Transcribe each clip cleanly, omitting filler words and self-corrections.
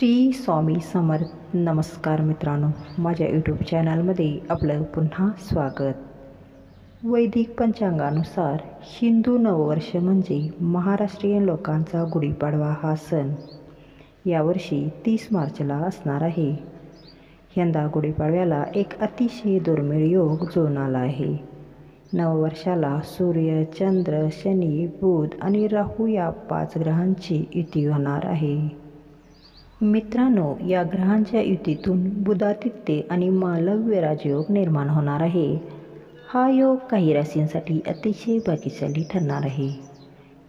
श्री स्वामी समर्थ. नमस्कार मित्रांनो, माझ्या यूट्यूब चॅनलमध्ये आपलं पुन्हा स्वागत. वैदिक पंचांगानुसार हिंदू नववर्ष म्हणजे महाराष्ट्रीयन लोकांचा गुढीपाडवा हा सण यावर्षी 30 मार्चला असणार आहे. यंदा गुढीपाडव्याला एक अतिशय दुर्मिळ योग जुळून आला आहे. नववर्षाला सूर्य, चंद्र, शनी, बुध आणि राहू या 5 ग्रहांची युती होणार आहे. मित्रांनो, या ग्रहांच्या युतीतून बुधादित्य आणि मालव्य राजयोग निर्माण होणार आहे. हा योग काही राशींसाठी अतिशय भाग्यशाली ठरणार आहे.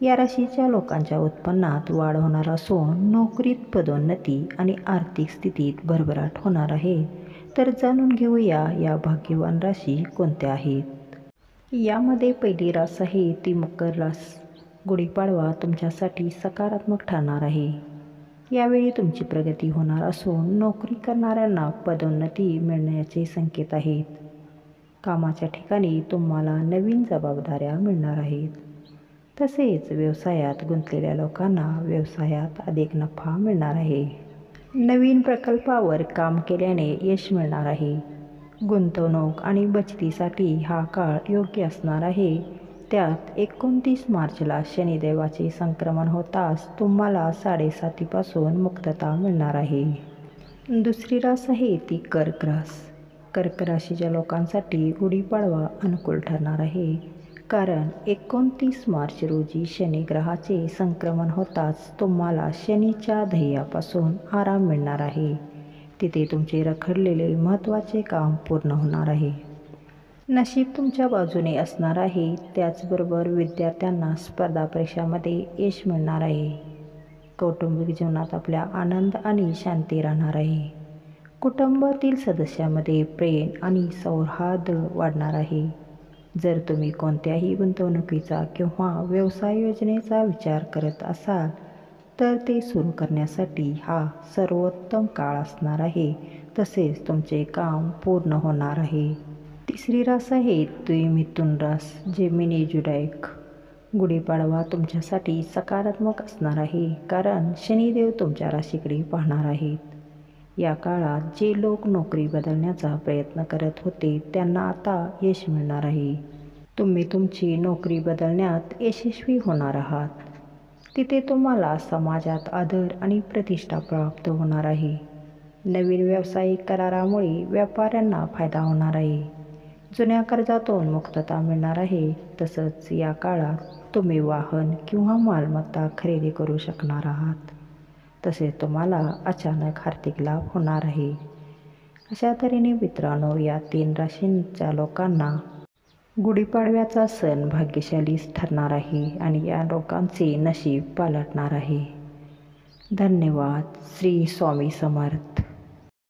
या राशीच्या लोकांच्या उत्पन्नात वाढ होणार असून नोकरीत पदोन्नती आणि आर्थिक स्थितीत भरभराट होणार आहे. तर जाणून घेऊया या भाग्यवान राशी कोणत्या आहेत. यामध्ये पहिली रास आहे ती मकर रास. गुढीपाडवा तुमच्यासाठी सकारात्मक ठरणार आहे. यावेळी तुमची प्रगती होणार असून नोकरी करणाऱ्यांना पदोन्नती मिळण्याचे संकेत आहेत. कामाच्या ठिकाणी तुम्हाला नवीन जबाबदाऱ्या मिळणार आहेत. तसेच व्यवसायात गुंतलेल्या लोकांना व्यवसायात अधिक नफा मिळणार आहे. नवीन प्रकल्पावर काम केल्याने यश मिळणार आहे. गुंतवणूक आणि बचतीसाठी हा काळ योग्य असणार आहे. त्यात 29 मार्चला शनिदेवाचे संक्रमण होताच तुम्हाला 7:30पासून मुक्तता मिळणार आहे. दुसरी रास आहे ती कर्क रास. कर्क राशीच्या लोकांसाठी गुढीपाडवा अनुकूल ठरणार आहे. कारण 29 मार्च रोजी शनी ग्रहाचे संक्रमण होताच तुम्हाला शनीच्या ध्येयापासून आराम मिळणार आहे. तिथे तुमचे रखडलेले महत्त्वाचे काम पूर्ण होणार आहे. नशीब तुमच्या बाजूने असणार आहे. त्याचबरोबर विद्यार्थ्यांना स्पर्धा परीक्षांमध्ये यश मिळणार आहे. कौटुंबिक जीवनात आपल्या आनंद आणि शांती राहणार आहे. कुटुंबातील सदस्यांमध्ये प्रेम आणि सौहार्द वाढणार आहे. जर तुम्ही कोणत्याही गुंतवणुकीचा किंवा व्यवसाय योजनेचा विचार करत असाल तर ते सुरू करण्यासाठी हा सर्वोत्तम काळ असणार आहे. तसेच तुमचे काम पूर्ण होणार आहे. तिसरी रास आहे ती मिथुन रास. जेमिनी जुडायक. गुढीपाडवा तुमच्यासाठी सकारात्मक असणार आहे. कारण शनिदेव तुमच्या राशीकडे पाहणार आहेत. या काळात जे लोक नोकरी बदलण्याचा प्रयत्न करत होते त्यांना आता यश मिळणार आहे. तुम्ही तुमची नोकरी बदलण्यात यशस्वी होणार आहात. तिथे तुम्हाला समाजात आदर आणि प्रतिष्ठा प्राप्त होणार आहे. नवीन व्यावसायिक करारामुळे व्यापाऱ्यांना फायदा होणार आहे. जुन्या कर्जातून मुक्तता मिळणार आहे. तसंच या काळात तुम्ही वाहन किंवा मालमत्ता खरेदी करू शकणार आहात. तसेच तुम्हाला अचानक आर्थिक लाभ होणार आहे. अशा तऱ्हेने मित्रांनो, या 3 राशींच्या लोकांना गुढीपाडव्याचा सण भाग्यशालीच ठरणार आहे आणि या लोकांचे नशीब पालटणार आहे. धन्यवाद. श्री स्वामी समर्थ.